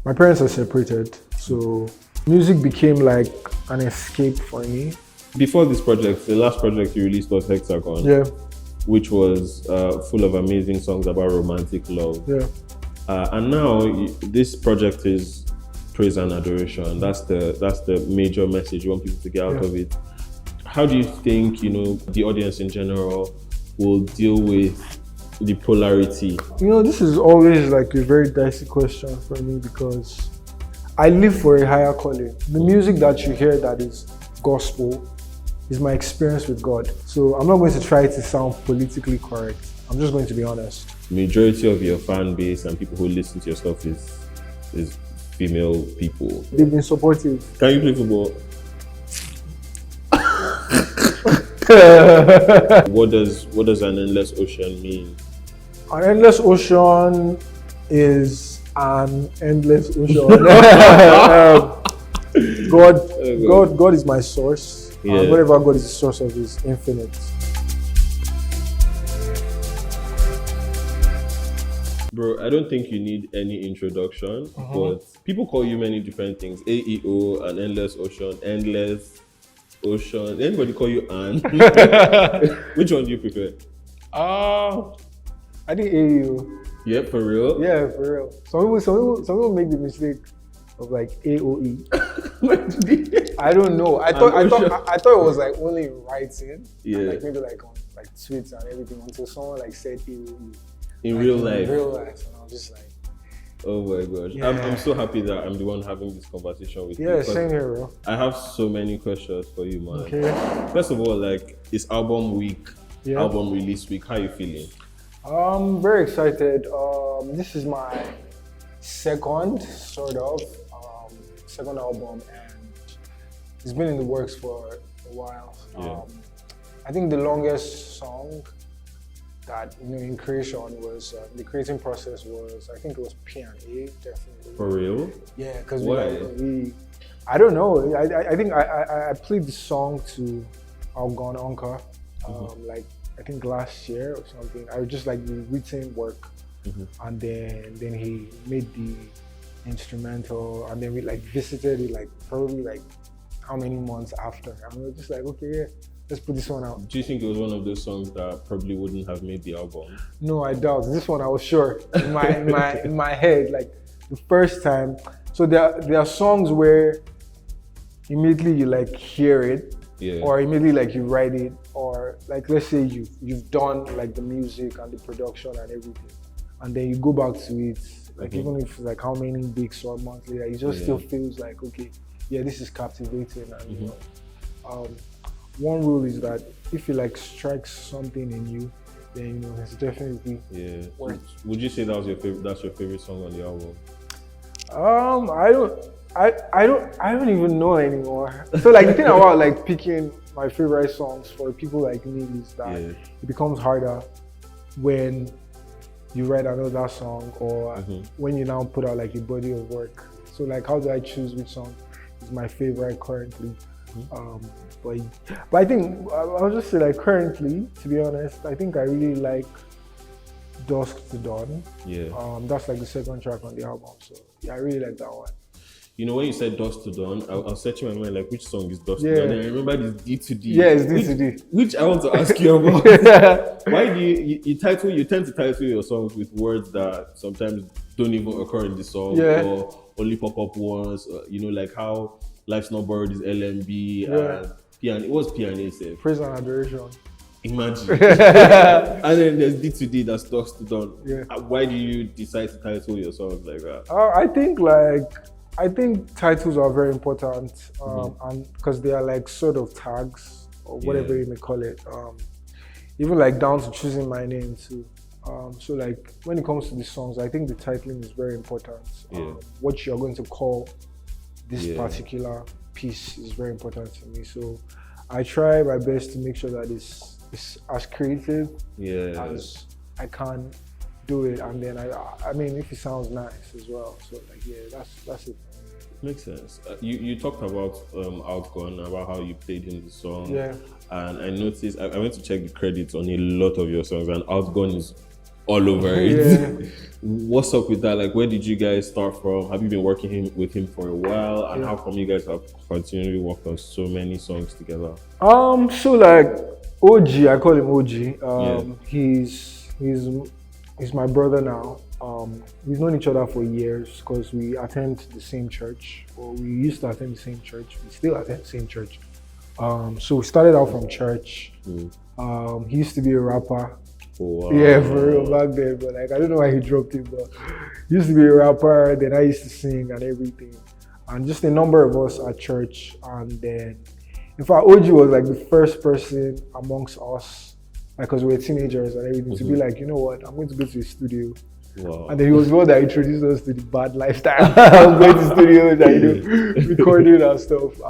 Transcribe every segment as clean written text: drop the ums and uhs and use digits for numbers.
My parents are separated, so music became like an escape for me. Before this project, the last project you released was Hexagon, Yeah, which was full of amazing songs about romantic love. yeah. And now this project is praise and adoration. That's the major message you want people to get out of it. How do you think, the audience in general will deal with the polarity? This is always like a very dicey question for me because I live for a higher calling. The music that you hear that is gospel is my experience with God. So I'm not going to try to sound politically correct. I'm just going to be honest. Majority of your fan base and people who listen to your stuff is female people. They've been supportive. Can you play football? What does an endless ocean mean? An endless ocean is an endless ocean. God is my source. Yeah. And whatever God is the source of is infinite. Bro, I don't think you need any introduction, but people call you many different things. AEO, an endless ocean, endless ocean. Anybody call you An? Which one do you prefer? I think AEO. Yeah, for real? Yeah, for real. Some people make the mistake of like AOE. I don't know. I thought it was like only writing. Yeah. And like maybe like on like tweets and everything until someone like said AOE. In like, real life? In real life. And I was just like, oh my gosh. Yeah. I'm so happy that I'm the one having this conversation with you. yeah, same here, bro. I have so many questions for you, man. Okay. First of all, like, it's album week, Yeah. album release week. How are you feeling? I'm very excited. This is my second album, and it's been in the works for a while. Yeah. I think the longest song that in creation was the creating process was, I think it was P&A, definitely. For real? Yeah, because Why? I don't know. I think I played the song to Outgun Onkar, like I think last year or something. I was just like the written work, and then he made the instrumental, and then we like visited it like probably like how many months after, and we were just like, okay, yeah, let's put this one out. Do you think it was one of those songs that probably wouldn't have made the album? No, I doubt. This one I was sure in my head, like the first time. So there are songs where immediately you like hear it, Yeah. or immediately like you write it, or like let's say you've done like the music and the production and everything, and then you go back to it, like even if like how many weeks or months later, it just still feels like, okay, yeah, this is captivating. And one rule is that if it like strikes something in you, then it's definitely worth. Would you say that's your favorite song on the album? I don't even know anymore. So like the thing about like picking my favorite songs for people like me is that it becomes harder when you write another song or when you now put out like a body of work. So like how do I choose which song is my favorite currently? But I think I'll just say like currently, to be honest, I think I really like Dusk to Dawn. Yeah. That's like the second track on the album. So yeah, I really like that one. You know, when you said Dusk to Dawn, I was searching my mind like which song is Dusk to Dawn, and I remember this D2D. Yeah, it's D2D. Which I want to ask you about. Why do you tend to title your songs with words that sometimes don't even occur in the song or only pop up once? Like how Life's Not Borrowed is LMB and P&A. It was P&A safe. Praise and adoration. Imagine. And then there's D2D that's Dusk to Dawn. Yeah. Why do you decide to title your songs like that? I think titles are very important, and because they are like sort of tags or whatever you may call it. Even like down to choosing my name too. So like when it comes to the songs, I think the titling is very important. What you're going to call this particular piece is very important to me. So I try my best to make sure that it's as creative as I can do it, and then I mean if it sounds nice as well. So like that's it. Makes sense. You talked about Outgun, about how you played in the song. Yeah. And I noticed I went to check the credits on a lot of your songs, and Outgun is all over it. Yeah. What's up with that? Like, where did you guys start from? Have you been working with him for a while? And how come you guys have continually worked on so many songs together? So like OG, I call him OG. He's my brother now. We've known each other for years because we attend the same church, or we used to attend the same church. We still attend the same church. So we started out from church. He used to be a rapper. Oh, wow. Yeah, for real, back then. But like, I don't know why he dropped it, but he used to be a rapper. Then I used to sing and everything. And just a number of us at church. And then, in fact, OG was like the first person amongst us, like, because we were teenagers and everything, to be like, you know what, I'm going to go to the studio. Wow. And then he was the one that introduced us to the bad lifestyle. I was going to studios and recording and stuff.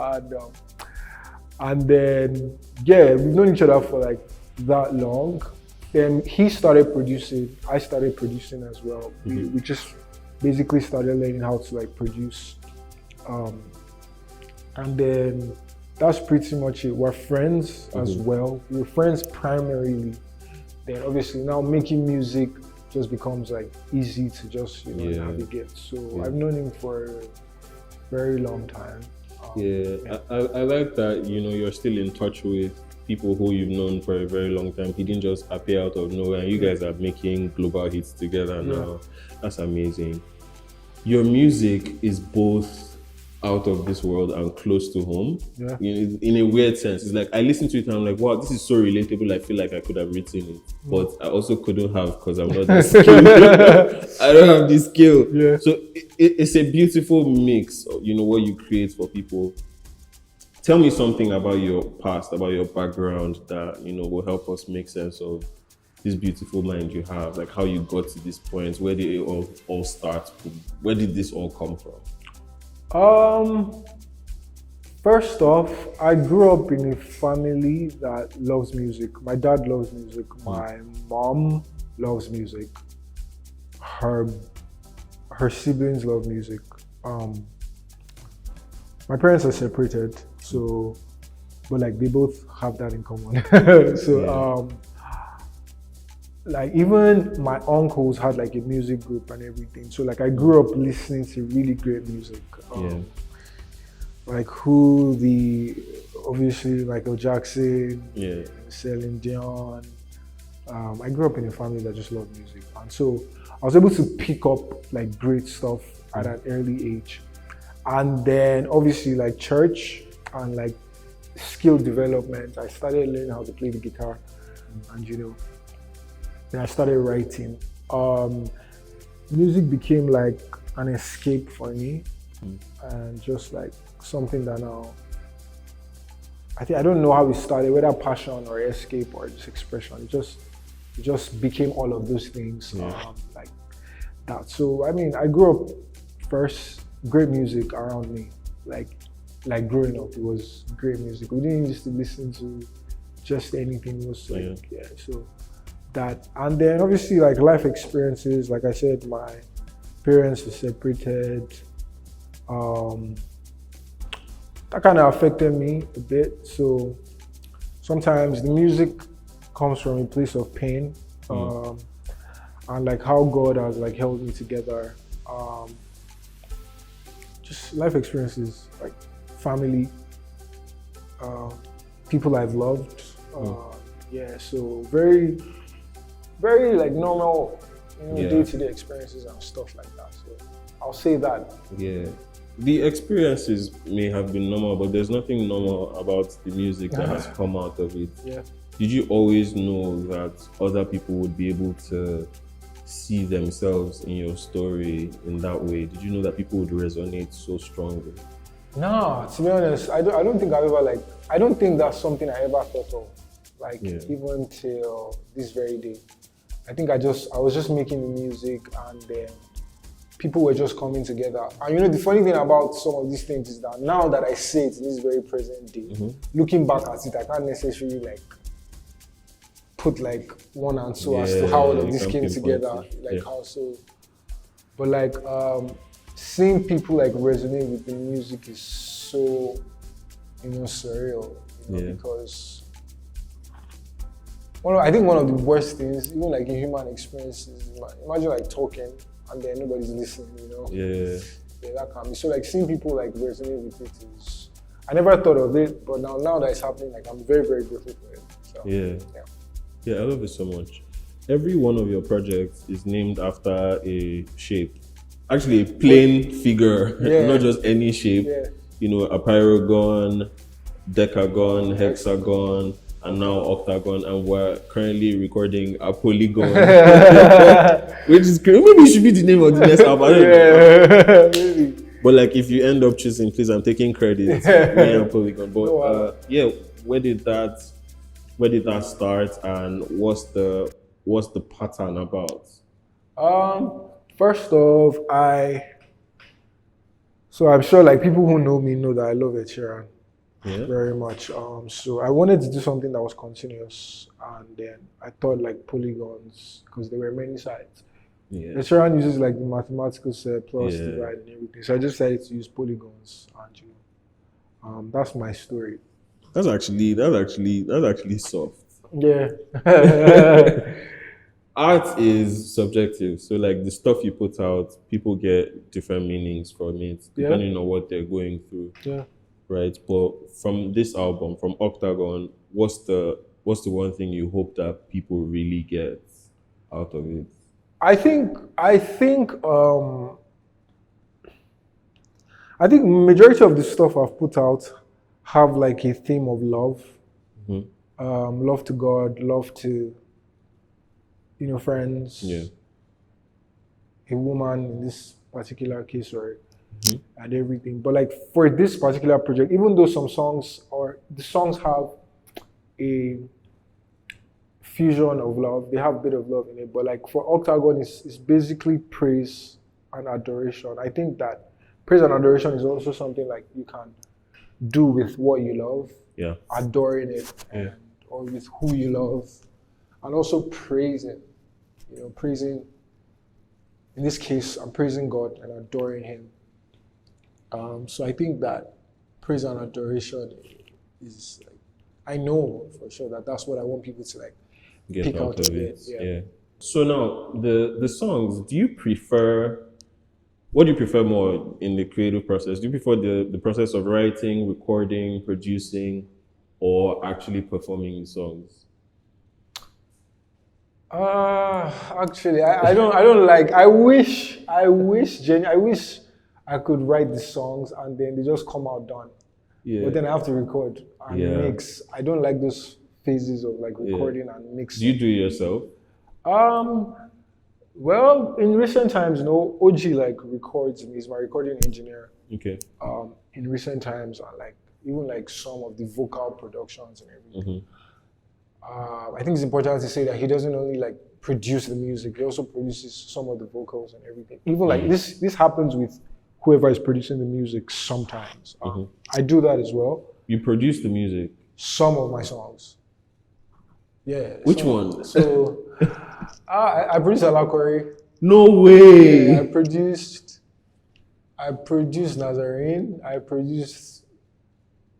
And then, yeah, we've known each other for like that long. Then he started producing, I started producing as well. We just basically started learning how to like produce. And then that's pretty much it. We're friends as well. We were friends primarily. Then obviously now making music just becomes like easy to just navigate. So I've known him for a very long time. I like that, you're still in touch with people who you've known for a very long time. He didn't just appear out of nowhere, and you guys are making global hits together now. That's amazing. Your music is both out of this world and close to home. In a weird sense. It's like I listen to it and I'm like, wow, this is so relatable. I feel like I could have written it, but I also couldn't have because I'm not that skilled. I don't have the skill. So it's a beautiful mix of, what you create for people. Tell me something about your past, about your background that, will help us make sense of this beautiful mind you have, like how you got to this point. Where did it all start? Where did this all come from? First off, I grew up in a family that loves music. My dad loves music. My mom loves music. Her siblings love music. My parents are separated, so, but like they both have that in common. Like even my uncles had like a music group and everything. So like I grew up listening to really great music. Like obviously Michael Jackson, Celine Dion. I grew up in a family that just loved music. And so I was able to pick up like great stuff at an early age. And then obviously like church and like skill development, I started learning how to play the guitar and then I started writing. Music became like an escape for me and just like something that now, I don't know how it started, whether passion or escape or just expression. It just became all of those things like that. So I mean, I grew up first, great music around me. Like growing up, it was great music. We didn't used to listen to just anything. It was like, so that. And then obviously like life experiences, like I said, my parents were separated. That kind of affected me a bit. So sometimes the music comes from a place of pain, and like how God has like held me together. Just life experiences, like family, people I've loved. So very, very like normal, day-to-day experiences and stuff like that. So I'll say that. The experiences may have been normal, but there's nothing normal about the music that has come out of it. Did you always know that other people would be able to see themselves in your story in that way? Did you know that people would resonate so strongly? No, to be honest, I don't think I don't think that's something I ever thought of, even till this very day. I think I was just making the music and then people were just coming together. And the funny thing about some of these things is that now that I say it in this very present day, looking back at it, I can't necessarily like put like one answer as to how all of this came together, how so. But like seeing people like resonate with the music is so surreal, because I think one of the worst things, even like in human experiences, imagine like talking and then nobody's listening, you know? Yeah. Yeah, that can be. So like seeing people like resonate with it is, I never thought of it, but now that it's happening, like I'm very, very grateful for it. So, Yeah, I love it so much. Every one of your projects is named after a shape. Actually, a plane figure, not just any shape. Yeah. You know, a Pyragon, Decagon, Hexagon, and now Octagon, and we're currently recording a Polygon, which is crazy. Maybe it should be the name of the next album. I don't know. Maybe. But like, if you end up choosing, please, I'm taking credit. Me and Polygon. But yeah, where did that start, and what's the pattern about? First off, so I'm sure like people who know me know that I love Ed Sheeran very much. So I wanted to do something that was continuous, and then I thought like polygons, because there were many sides. Yeah. Ed Sheeran uses like the mathematical set plus divide and everything. So I just decided to use polygons, and that's my story. That's actually soft. Yeah. Art is subjective, so like the stuff you put out, people get different meanings from it depending on what they're going through. Yeah. Right. But from this album, from Octagon, what's the one thing you hope that people really get out of it? I think majority of the stuff I've put out have like a theme of love. Mm-hmm. Love to God, love to, you know, friends. Yeah. A woman in this particular case, or and everything. But like for this particular project, even though some songs have a fusion of love, they have a bit of love in it. But like for Octagon, it's basically praise and adoration. I think that praise and adoration is also something like you can do with what you love. Yeah. Adoring it, or with who you love, and also praising. You know, praising. In this case, I'm praising God and adoring Him. So I think that praise and adoration is like, I know for sure that that's what I want people to like get pick out of it. it. Yeah. So now the songs, what do you prefer more in the creative process? Do you prefer the process of writing, recording, producing, or actually performing the songs? Actually, I don't like. I wish I could write the songs and then they just come out done. Yeah. But then I have to record and mix. I don't like those phases of like recording and mixing. Do you do it yourself? Well, in recent times, no. OG like records me. He's my recording engineer. Okay. In recent times, I like even like some of the vocal productions and everything. I think it's important to say that he doesn't only like produce the music; he also produces some of the vocals and everything. Even like this happens with whoever is producing the music sometimes. I do that as well. You produce the music? Some of my songs. Yeah. Which one? So I produced Alakori. No way. Yeah, I produced Nazarene. I produced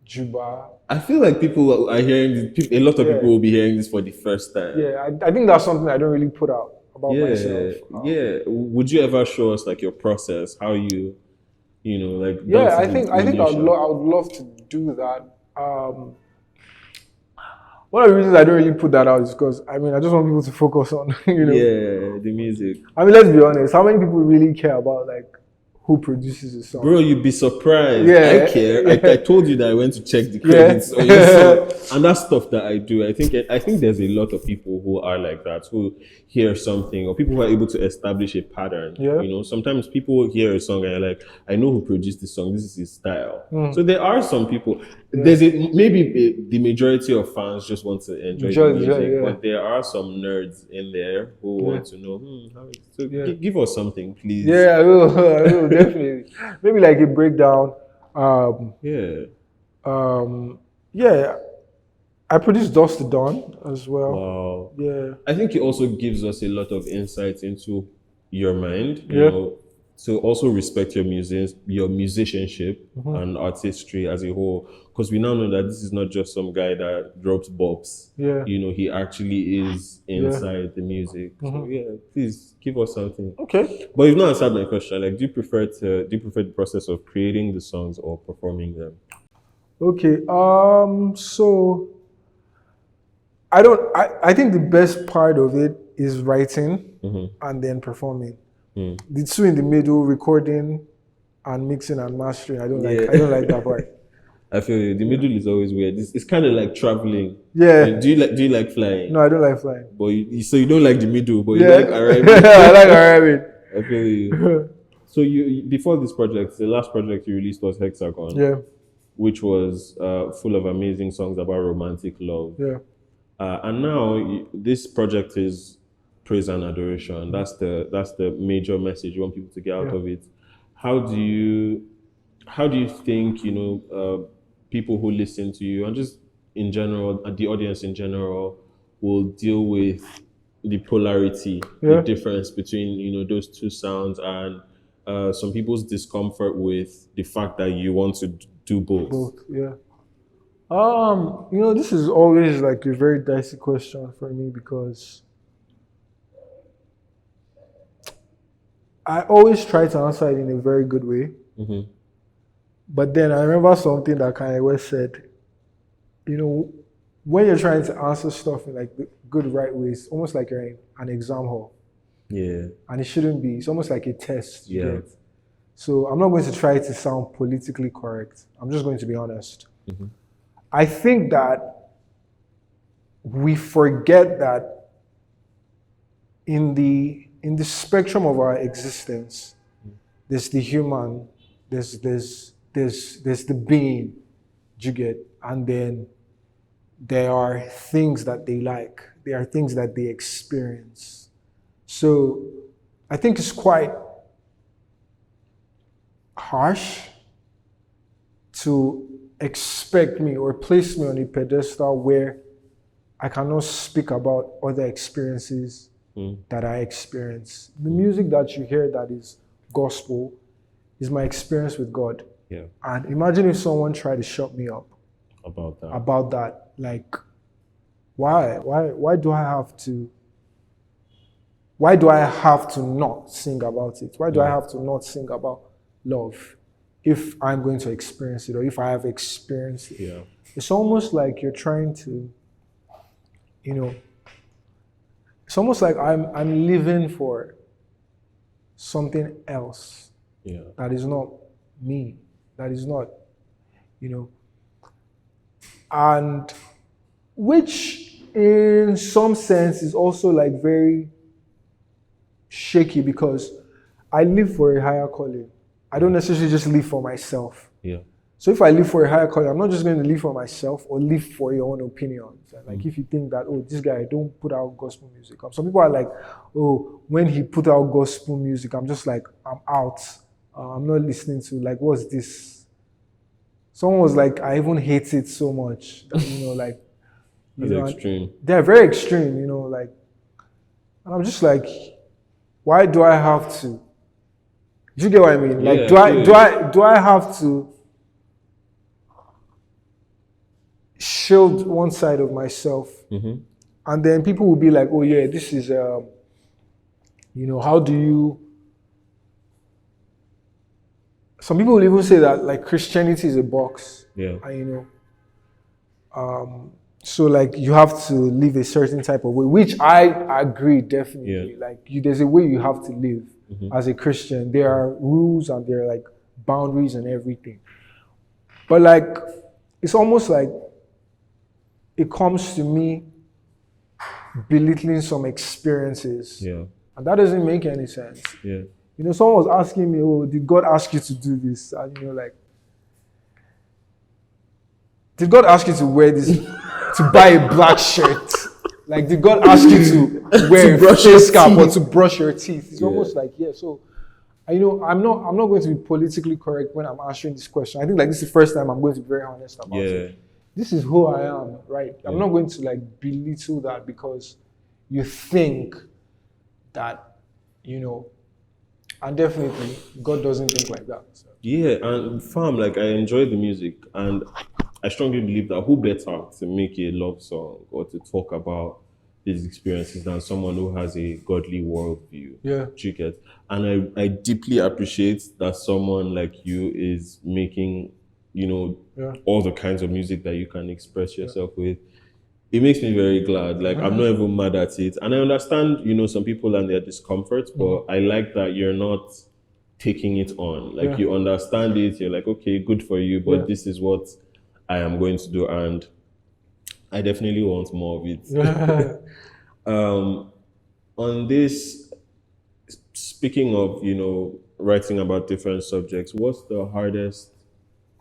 Juba. I feel like people are hearing this, a lot of people will be hearing this for the first time. Yeah, I think that's something I don't really put out about myself. Would you ever show us like your process, how you know, like? Yeah, I think I would love to do that. One of the reasons I don't really put that out is because I just want people to focus on the music. Let's be honest. How many people really care about like who produces a song? Bro, you'd be surprised. Yeah. I care. I told you that I went to check the credits on your song, and that's stuff that I do. I think there's a lot of people who are like that, who hear something, or people who are able to establish a pattern. Yeah. You know, sometimes people hear a song and are like, I know who produced this song. This is his style. So there are some people. There's maybe the majority of fans just want to enjoy the music, but there are some nerds in there who want to know. Give us something, please. Yeah, I will definitely. Maybe like a breakdown. I produced Dust to Dawn as well. Wow. Yeah. I think it also gives us a lot of insight into your mind. You know, to also respect your musicianship and artistry as a whole, because we now know that this is not just some guy that drops bops. Yeah. You know, he actually is inside the music. So yeah, please give us something. Okay. But you've not answered my question. Like, do you prefer the process of creating the songs or performing them? Okay. So I think the best part of it is writing and then performing. The two in the middle, recording and mixing and mastering, I don't like that part. I feel the middle is always weird. It's kind of like traveling. Yeah. Do you like flying? No, I don't like flying. But so you don't like the middle, but you Yeah. like arriving. I like arriving. I feel you. So you before this project, the last project you released was Hexagon. Yeah. Which was full of amazing songs about romantic love. Yeah. And now this project is praise and adoration. That's the major message you want people to get out of it. How do you think people who listen to you and just in general, the audience in general, will deal with the polarity, the difference between those two sounds, and some people's discomfort with the fact that you want to do both? Both, yeah. This is always like a very dicey question for me because I always try to answer it in a very good way. But then I remember something that Kanye West said, when you're trying to answer stuff in like the good right way, it's almost like you're in an exam hall. Yeah. And it shouldn't be. It's almost like a test. Yeah. So I'm not going to try to sound politically correct. I'm just going to be honest. I think that we forget that in the spectrum of our existence, there's the human, there's the being, you get, and then there are things that they like, there are things that they experience. So I think it's quite harsh to expect me or place me on a pedestal where I cannot speak about other experiences that I experience. The music that you hear that is gospel is my experience with God. Yeah. And imagine if someone tried to shut me up about that. Like, why do I have to not sing about it? Why do I have to not sing about love if I'm going to experience it or if I have experienced it? Yeah. It's almost like you're trying to, it's almost like I'm living for something else that is not me, that is not, and which in some sense is also like very shaky because I live for a higher calling. I don't necessarily just live for myself. Yeah. So if I live for a higher calling, I'm not just going to live for myself or live for your own opinions. Like if you think that, this guy don't put out gospel music. Some people are like, when he put out gospel music, I'm just like, I'm out. I'm not listening to, like, what's this? Someone was like, I even hate it so much. That, extreme. They're very extreme, and I'm just like, why do I have to? Do you get what I mean? Like, do I have to shield one side of myself? And then people will be like, oh yeah, this is, how do you? Some people will even say that like Christianity is a box. Yeah. And, so like you have to live a certain type of way, which I agree definitely. Yeah. Like there's a way you have to live as a Christian. There are rules and there are like boundaries and everything. But like it's almost like it comes to me belittling some experiences. Yeah. And that doesn't make any sense. Yeah. Someone was asking me, did God ask you to do this? And did God ask you to wear this, to buy a black shirt? Like, did God ask you to wear a face cap or to brush your teeth? It's almost like, so, I'm not going to be politically correct when I'm answering this question. I think like this is the first time I'm going to be very honest about it. This is who I am, right? I'm not going to like belittle that because you think that, And definitely, God doesn't think like that. So. Yeah, and fam, like I enjoy the music, and I strongly believe that who better to make a love song or to talk about these experiences than someone who has a godly worldview. Yeah. Do you get? And I deeply appreciate that someone like you is making, all the kinds of music that you can express yourself with. It makes me very glad. Like I'm not even mad at it. And I understand, some people and their discomfort, but I like that you're not taking it on. Like you understand it, you're like, okay, good for you, but this is what I am going to do, and I definitely want more of it. On this, speaking of, writing about different subjects, what's the hardest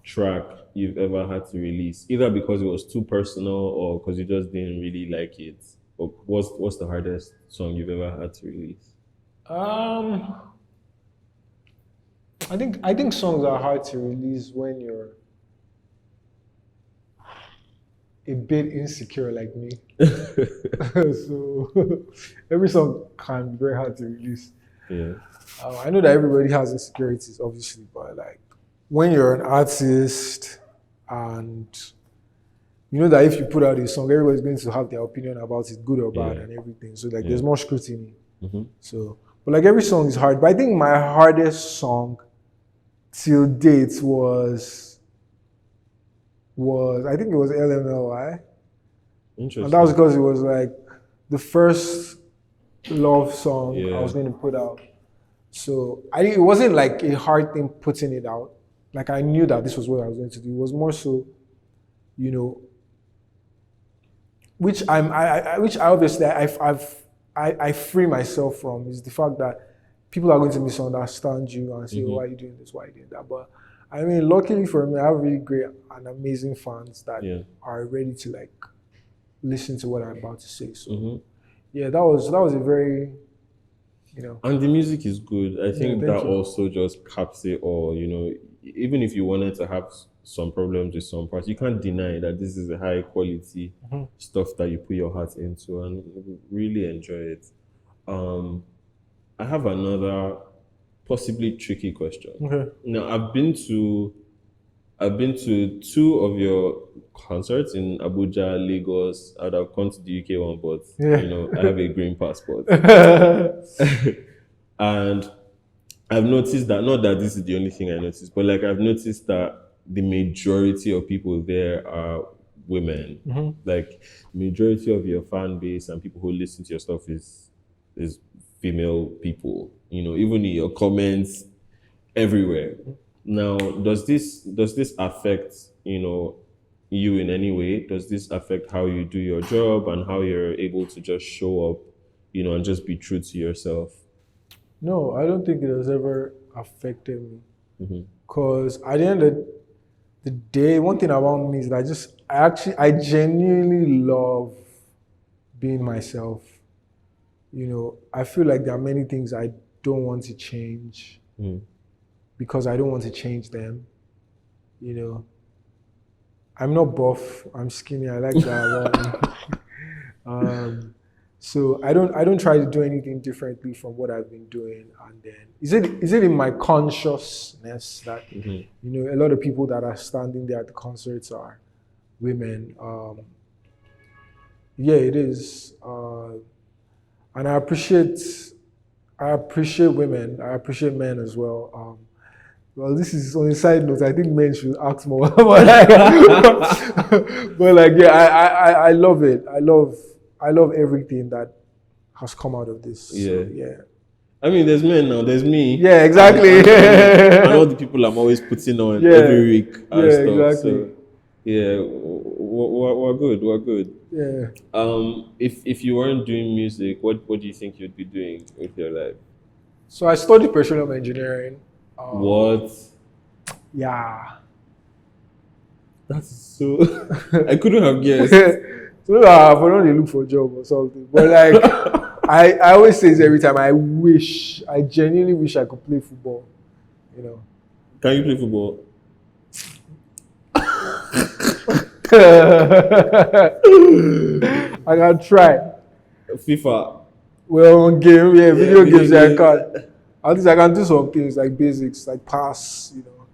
track you've ever had to release? Either because it was too personal or because you just didn't really like it. Or what's the hardest song you've ever had to release? I think songs are hard to release when you're a bit insecure like me. So every song can be very hard to release. Yeah. I know that everybody has insecurities, obviously, but like when you're an artist and you know that if you put out a song, everybody's going to have their opinion about it, good or bad, and everything. So like there's more scrutiny. So, but like every song is hard. But I think my hardest song till date was I think it was LMLY. Interesting. And that was because it was like the first love song I was going to put out. So it wasn't like a hard thing putting it out. Like I knew that this was what I was going to do. It was more so, which which obviously I free myself from is the fact that people are going to misunderstand you and say, oh, why are you doing this? Why are you doing that? But I mean, luckily for me, I have really great and amazing fans that are ready to like listen to what I'm about to say. So yeah, that was a very, And the music is good. I think that also just caps it all. Even if you wanted to have some problems with some parts, you can't deny that this is a high quality stuff that you put your heart into and really enjoy it. I have another possibly tricky question. Okay. Now, I've been to 2 of your concerts in Abuja, Lagos. I'd have come to the UK one, but I have a green passport. And I've noticed that, not that this is the only thing I noticed, but like I've noticed that the majority of people there are women. Like majority of your fan base and people who listen to your stuff is female people. Even in your comments everywhere. Now, does this affect you in any way? Does this affect how you do your job and how you're able to just show up, and just be true to yourself? No, I don't think it has ever affected me. Because at the end of the day, one thing about me is that I genuinely love being myself. I feel like there are many things I don't want to change because I don't want to change them. I'm not buff, I'm skinny, I like that. So I don't try to do anything differently from what I've been doing. And then is it in my consciousness that a lot of people that are standing there at the concerts are women? Yeah, it is. And I appreciate women. I appreciate men as well. Well, this is on a side note. I think men should ask more. but I love it. I love everything that has come out of this. So, yeah. I mean, there's men now. There's me. Yeah, exactly. And all the people I'm always putting on every week and stuff. Exactly. So, yeah, we're good. We're good. Yeah. If you weren't doing music, what do you think you'd be doing with your life? So I studied petroleum engineering. What? Yeah. That's so. I couldn't have guessed. So I don't look for a job or something. But like, I always say this every time. I genuinely wish I could play football. Can you play football? I can try. FIFA. Well, on game, video games I can't. At least I can do some things like basics, like pass, you know.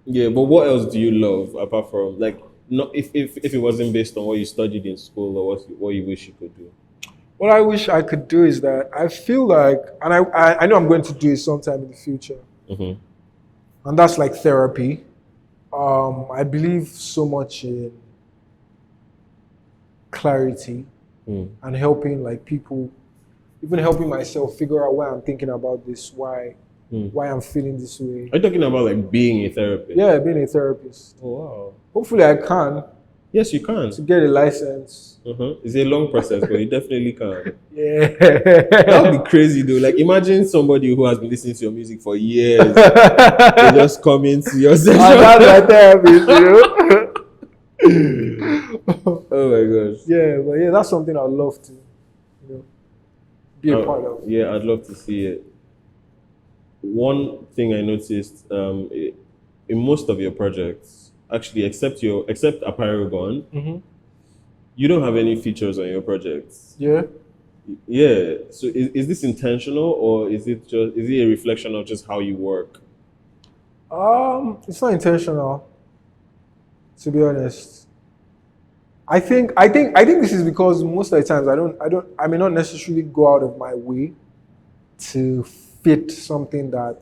Yeah, but what else do you love apart from like not if it wasn't based on what you studied in school or what you wish you could do? What I wish I could do is that I feel like, and I know I'm going to do it sometime in the future, Mm-hmm. and that's like therapy. I believe so much in clarity Mm. and helping like people, even helping myself figure out why I'm thinking about this, Mm. why I'm feeling this way. Are you talking about like being a therapist? Yeah, being a therapist. Oh wow. Hopefully, I can Yes, you can. to get a license. It's a long process, but you definitely can. Yeah, That would be crazy though. Like imagine somebody who has been listening to your music for years. They just come into your session. that's my therapist, you know. Oh my gosh. Yeah, but yeah, that's something I'd love to, you know, be a part of. Yeah, I'd love to see it. One thing I noticed in most of your projects, actually, except Apeirogon, Mm-hmm. you don't have any features on your projects. Yeah. Yeah. So is this intentional or is it a reflection of just how you work? It's not intentional, to be honest. I think this is because most of the times I may not necessarily go out of my way to fit something that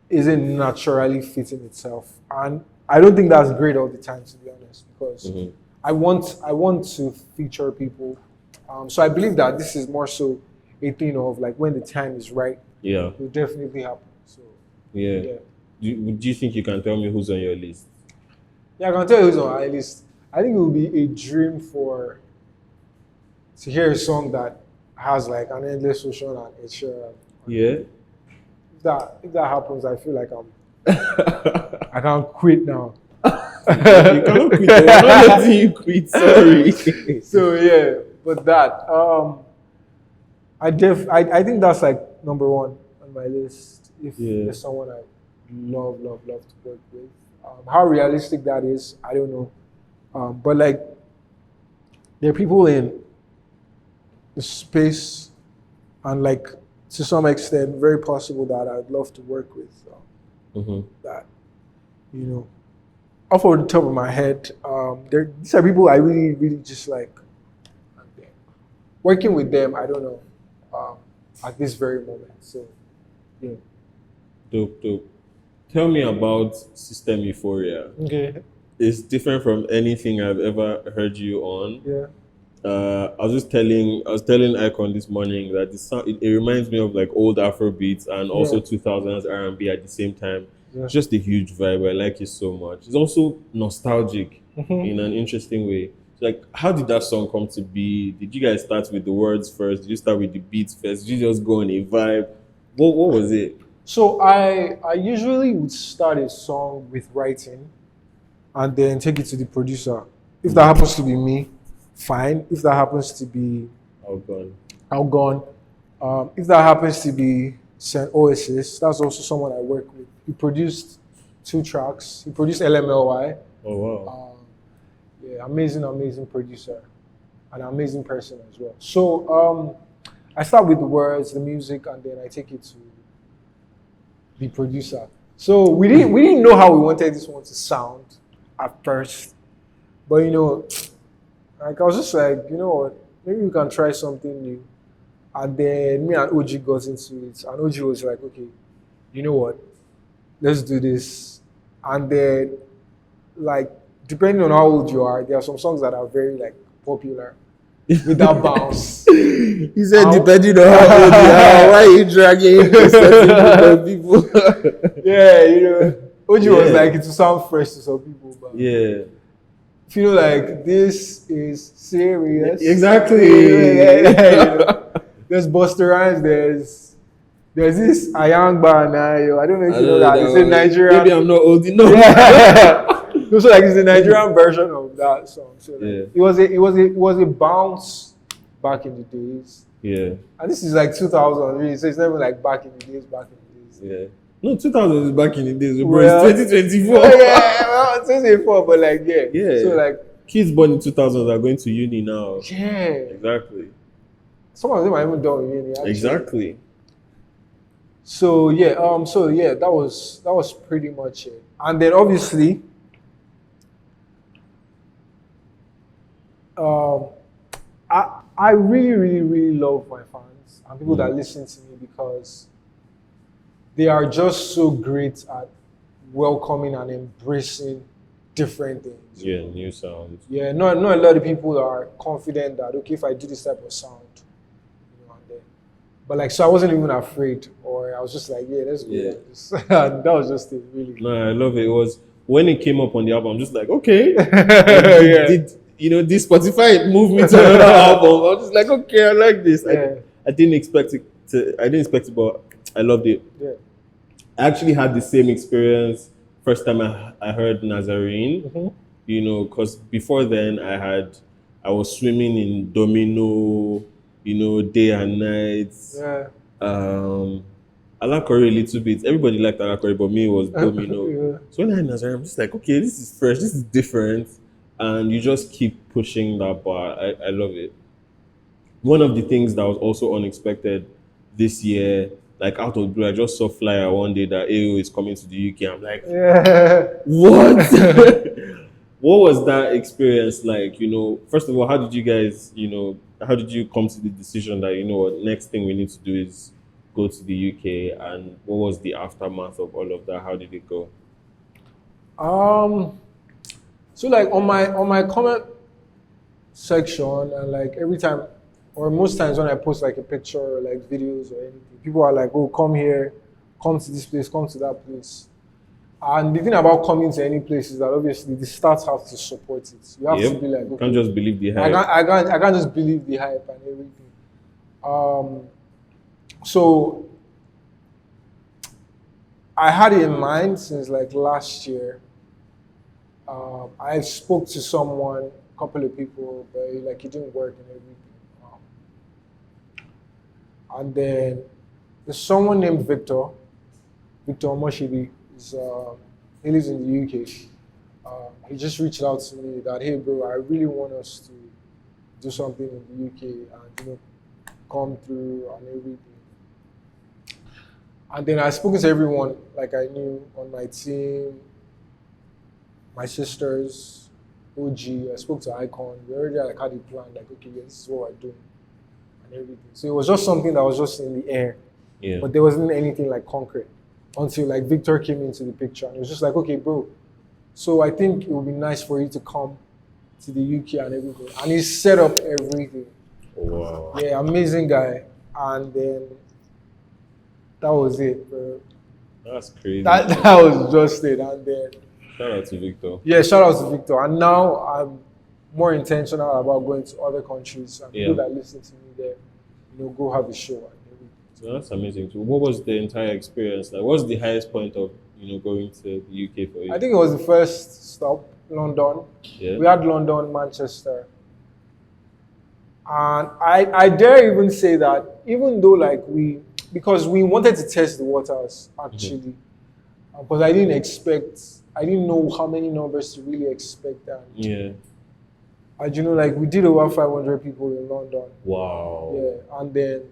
isn't naturally fitting itself. And I don't think that's great all the time, to be honest, because Mhm. I want to feature people. So I believe that this is more so a thing of like when the time is right, Yeah. it will definitely happen. So Yeah. yeah. Do you think you can tell me who's on your list? Yeah, I can tell you who's on my list. I think it would be a dream to hear a song that has like Anendlessocean and Ed Sheeran. Yeah. If that happens, I feel like I can't quit now. You cannot quit. I'm not letting you quit. Sorry. So yeah, but that I think that's like number one on my list. If there's someone I love to work with, how realistic that is, I don't know. But like, there are people in the space, and like to some extent, very possible that I'd love to work with. That, you know, off of the top of my head, these are people I really, really just like. Working with them, I don't know, at this very moment. So, yeah. Dope. Tell me about System Euphoria. Okay. It's different from anything I've ever heard you on. Yeah. I was telling Icon this morning that the sound it reminds me of like old Afro beats and also 2000s R&B at the same time. Yeah. It's just a huge vibe. I like it so much. It's also nostalgic in an interesting way. So like, how did that song come to be? Did you guys start with the words first? Did you start with the beats first? Did you just go on a vibe? What was it? So I usually would start a song with writing, and then take it to the producer. If that happens to be me, fine. If that happens to be Outgun. If that happens to be Oasis, that's also someone I work with. He produced 2 tracks. He produced LMLY. Oh wow. Yeah, amazing producer, an amazing person as well. So I start with the words, the music, and then I take it to the producer. So we didn't know how we wanted this one to sound at first, but you know, like I was just like, you know what, maybe we can try something new. And then me and OG got into it, and OG was like, okay, you know what, let's do this. And then, like, depending on how old you are, there are some songs that are very like popular with that bounce. He said, depending on how old you are, why are you dragging certain people? Yeah, you know, OG was like, it to sound fresh to some people, but yeah. feel like this is serious. Exactly. Yeah. There's Busta Rhymes, there's this a young bar now, I don't know if you know that. It's a Nigerian. Maybe I'm not old enough. Yeah. So like it's the Nigerian version of that song. So like, it was a bounce back in the days. Yeah. And this is like 2000, really. So it's never like back in the days. Yeah. No, 2000 is back in the days, bro. Well, it's 2024. Yeah, well, 2024, but like yeah. So like kids born in 2000 are going to uni now. Yeah. Exactly. Some of them are even done with uni. Actually. Exactly. that was pretty much it. And then obviously, um, I really, really, really love my fans and people that listen to me because they are just so great at welcoming and embracing different things. Yeah, new sounds. Yeah, not a lot of people are confident that okay, if I do this type of sound, and then, but like so, I wasn't even afraid, or I was just like, yeah, let's go. Yeah. Like this. And that was just it, really. No, I love it. It was when it came up on the album, I'm just like, okay. Yeah. This Spotify moved me to another album. I was just like, okay, I like this. Yeah. I didn't expect it, but I loved it. Yeah. I actually had the same experience first time I heard Nazarene. Mm-hmm. Because before then I was swimming in Domino, day and night. Yeah. Alakore a little bit. Everybody liked Alakore, but me it was Domino. Yeah. So when I had Nazarene, I'm just like, okay, this is fresh, this is different. And you just keep pushing that bar. I love it. One of the things that was also unexpected this year, like out of blue, I just saw flyer one day that AO is coming to the UK. I'm like, what? What was that experience like? First of all, how did you guys, how did you come to the decision that, what, next thing we need to do is go to the UK? And what was the aftermath of all of that? How did it go? So like on my comment section, and like every time or most times when I post like a picture or like videos or anything, people are like, oh, come here, come to this place, come to that place. And the thing about coming to any place is that obviously the stats have to support it. You have to be like, okay, you can't just believe the hype. I can't just believe the hype and everything. So I had it in mind since like last year. I spoke to someone, a couple of people, but like it didn't work and everything. And then there's someone named Victor Moshibi. He lives in the UK. He just reached out to me that, hey bro, I really want us to do something in the UK and come through and everything. And then I spoke to everyone like I knew on my team, my sisters, OG. I spoke to Icon. We already like had a plan, like okay, yeah, this is what we're doing and everything. So it was just something that was just in the air, but there wasn't anything like concrete until like Victor came into the picture, and it was just like, okay, bro. So I think it would be nice for you to come to the UK and everything. And he set up everything. Wow. Yeah, amazing guy. And then that was it, bro. That's crazy. That was just it. And then shout out to Victor. Yeah, shout out to Victor. And now I'm more intentional about going to other countries and people that listen to me there, go have a show and everything. So that's amazing too. What was the entire experience like? What's the highest point of going to the UK for you? I think it was the first stop, London. Yeah. We had London, Manchester. And I dare even say that even though like because we wanted to test the waters actually, because I didn't know how many numbers to really expect that. Yeah. And like we did over 500 people in London. Wow. Yeah, and then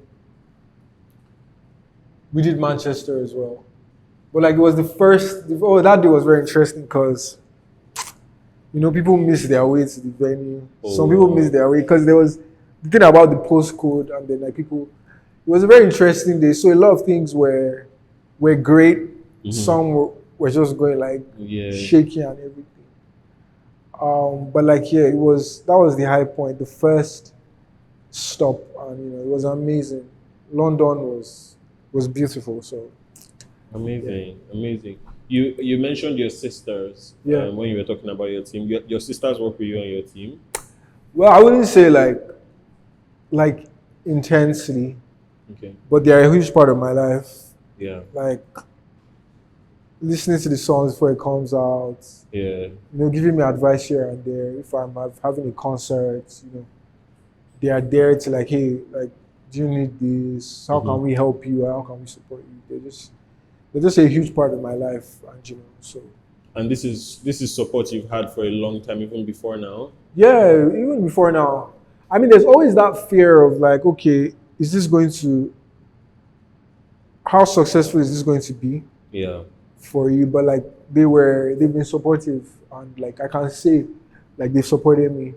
we did Manchester as well. But like it was the first, that day was very interesting because, people missed their way to the venue. Some people missed their way because there was the thing about the postcode and then like people, it was a very interesting day. So a lot of things were great. Some were just going like shaky and everything. But like, that was the high point, the first stop. And, it was amazing. London was beautiful, so. Amazing. You mentioned your sisters when you were talking about your team. Your sisters work with you on your team? Well, I wouldn't say like intensely, but they are a huge part of my life. Yeah. Like listening to the songs before it comes out. Yeah. Giving me advice here and there. If I'm having a concert, they are there to like, hey, like, do you need this? How can we help you? How can we support you? They're just a huge part of my life, and so. And this is support you've had for a long time, even before now. Yeah, even before now. I mean, there's always that fear of like, okay, is this going to how successful is this going to be Yeah. for you? But like they've been supportive, and like I can say, like they've supported me,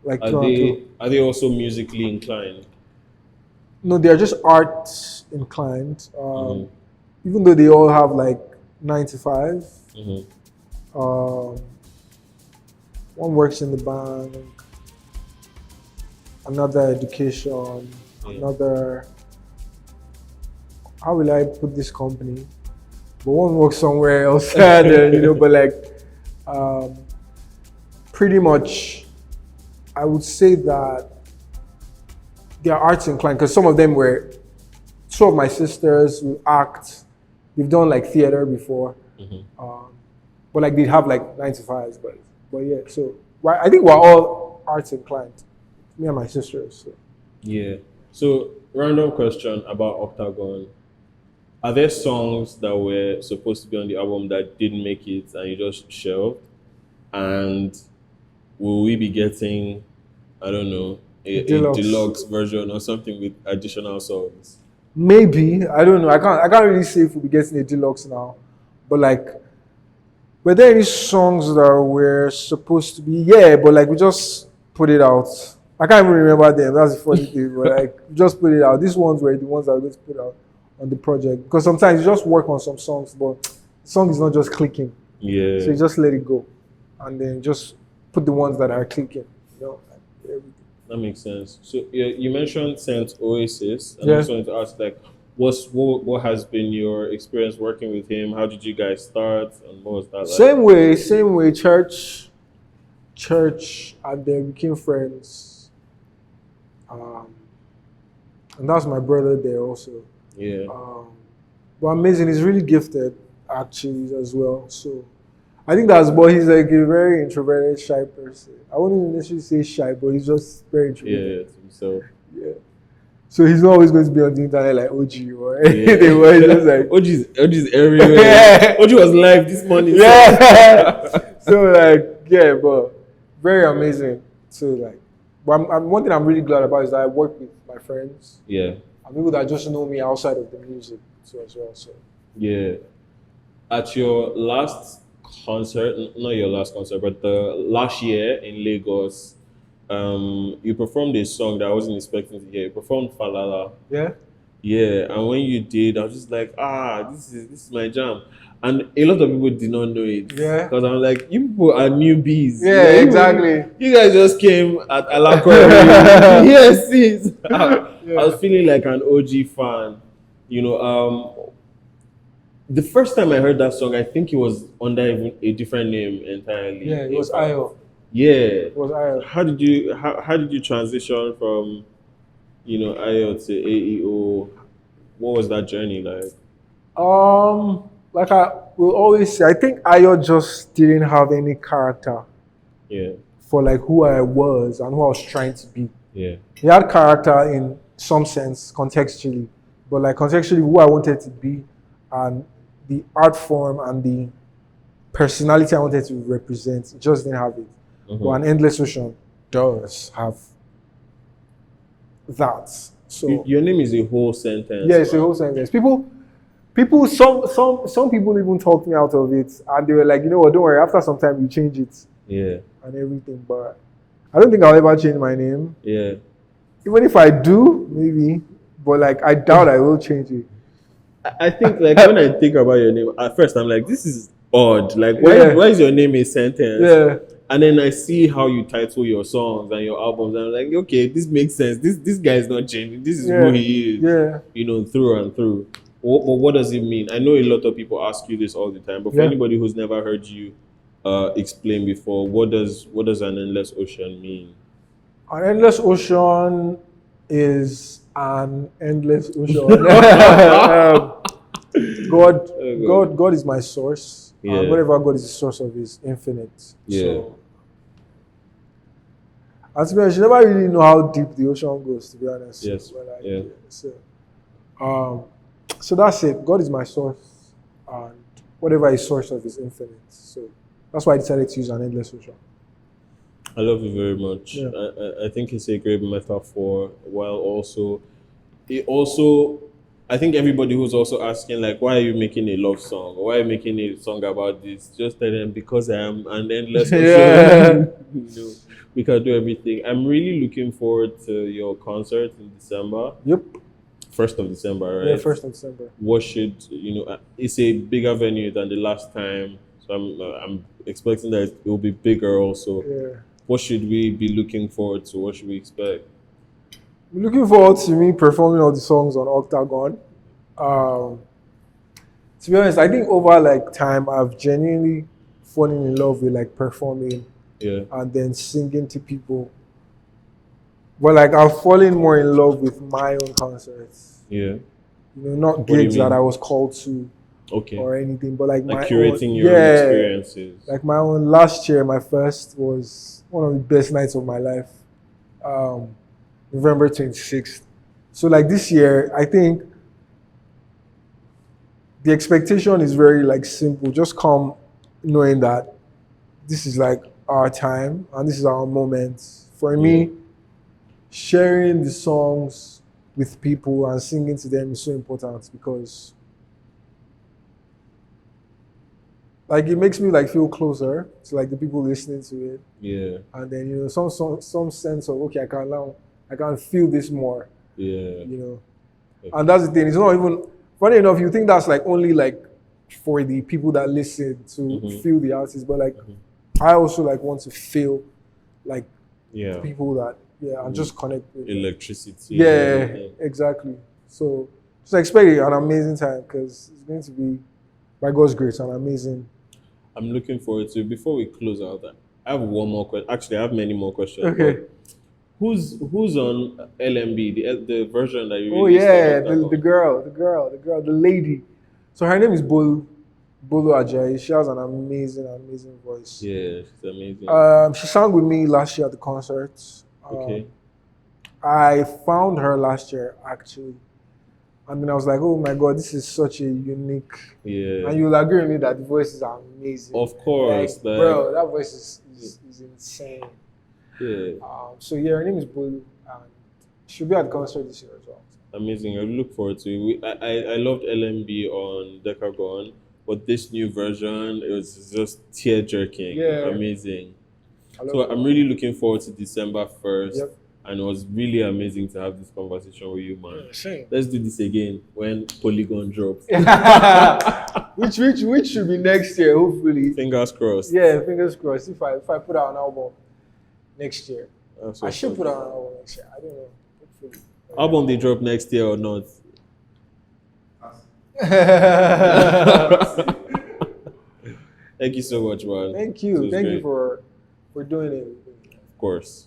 like through and through. Are they also musically inclined? No, they're just art inclined. Mm-hmm. Even though they all have like 9 to 5. Mm-hmm. One works in the bank, another education, another. How will I put this company? But one works somewhere else, and, but like, pretty much, I would say that they are arts inclined because some of them were, two of my sisters who act, they've done like theater before, but like they have like 9 to 5s, but yeah. So I think we're all arts inclined, me and my sisters. So. Yeah. So random question about Octagon. Are there songs that were supposed to be on the album that didn't make it and you just shelved? And will we be getting, I don't know, a deluxe version or something with additional songs? Maybe, I don't know. I can't really say if we'll be getting a deluxe now. But like, were there any songs that were supposed to be? Yeah, but like we just put it out. I can't even remember them. That's the funny thing. But like, we just put it out. These ones were the ones that we're going to put out on the project, because sometimes you just work on some songs, but the song is not just clicking. Yeah. So you just let it go, and then just put the ones that are clicking. Everything. That makes sense. So you mentioned Saint Oasis, and I just wanted to ask, like, what has been your experience working with him? How did you guys start, and what was that like? Same way. Church, and then we became friends. And that's my brother there also. Yeah. But amazing. He's really gifted, actually, as well. So I think that's, but he's like a very introverted, shy person. I wouldn't even necessarily say shy, but he's just very introverted. Yeah, so. Yeah. So he's not always going to be on the internet like OG or anything. Where he's just like OG's everywhere. OG was live this morning. Yeah. So like, yeah, but very amazing. So like, but one thing I'm really glad about is that I work with my friends. Yeah. And people that just know me outside of the music too as well. So yeah. At your last concert, not your last concert, but the last year in Lagos, you performed a song that I wasn't expecting to hear. You performed Falala. Yeah. Yeah, and when you did, I was just like, this is my jam. And a lot of people did not know it. Yeah. Because I'm like, you people are newbies. Yeah, exactly. You guys just came at Alakore. Yes, sis. I was feeling like an OG fan. The first time I heard that song, I think it was under even a different name entirely. Yeah, it was Ayo. Yeah. It was Ayo. How did you transition from, Ayo to AEO? What was that journey like? Like I will always say, I think Ayo just didn't have any character. Yeah. For like who I was and who I was trying to be. Yeah. He had character in some sense, contextually, but like contextually who I wanted to be and the art form and the personality I wanted to represent, it just didn't have it. Mm-hmm. But Anendlessocean does have that. So your name is a whole sentence. Yeah, it's a whole sentence. Some people even talked me out of it, and they were like, you know what, don't worry, after some time you change it. Yeah. And everything, but I don't think I'll ever change my name. Yeah. Even if I do, maybe, but like I doubt I will change it. I think like when I think about your name, at first I'm like, this is odd. Like why is your name a sentence? Yeah. And then I see how you title your songs and your albums, and I'm like, okay, this makes sense. This guy is not changing. This is who he is. Yeah. Through and through. What does it mean? I know a lot of people ask you this all the time, but for anybody who's never heard you explain before, what does an endless ocean mean? An endless ocean is an endless ocean. God is my source. Yeah. Whatever God is the source of is infinite. Yeah. So, and to be honest, you never really know how deep the ocean goes, to be honest. Yes. So that's it. God is my source, and whatever His source of is infinite. So that's why I decided to use an endless ocean. I love you very much. Yeah. I think it's a great metaphor, while also it also I think everybody who's also asking, like, why are you making a love song? Or why are you making a song about this? Just tell them because I am an endless ocean. Yeah. You know, we can do everything. I'm really looking forward to your concert in December. Yep. 1st of December, right? Yeah, 1st of December. What should, it's a bigger venue than the last time. So I'm expecting that it will be bigger also. Yeah. What should we be looking forward to? What should we expect? I'm looking forward to me performing all the songs on Octagon. To be honest, I think over like time, I've genuinely fallen in love with like performing Yeah. and then singing to people. But like I've fallen more in love with my own concerts. Yeah. Not do you gigs that mean? I was called to Okay. or anything, but like my Curating own, your own experiences. like my own. Last year, my first was one of the best nights of my life. November 26th. So like this year, I think the expectation is very like simple. Just come knowing that this is like our time and this is our moment. For me, sharing the songs with people and singing to them is so important because like it makes me like feel closer to like the people listening to it. Yeah. And then some sense of okay, I can feel this more. Yeah. And that's the thing. It's not even funny enough. You think that's like only like for the people that listen to feel the artist, but like I also like want to feel like people that and just connect with electricity. Yeah, exactly. So just expect an amazing time because it's going to be by God's grace an amazing. I'm looking forward to it. Before we close out, I have one more question. Actually, I have many more questions. Okay. Who's on LMB, the version that you released? Oh yeah, the girl, the lady. So her name is Bolu Ajayi. She has an amazing voice. Yeah, she's amazing. She sang with me last year at the concert. Okay. I found her last year actually. And then I was like, oh my God, this is such a unique. Yeah. And you'll agree with me that the voice is amazing. Of course. Bro, that voice is insane. Yeah. So yeah, her name is Bolu, and she'll be at the concert this year as well. Amazing. I look forward to it. I loved LMB on Decagon, but this new version, it was just tear jerking. Yeah. Amazing. So I'm really looking forward to December 1st. Yep. And it was really amazing to have this conversation with you, man. Yeah, same. Let's do this again when Polygon drops. which should be next year, hopefully. Fingers crossed. Yeah, fingers crossed. If I put out an album next year. I should put out an album next year. I don't know. Hopefully. Album they drop next year or not? Thank you so much, man. Thank you. Thank you for doing it. Of course.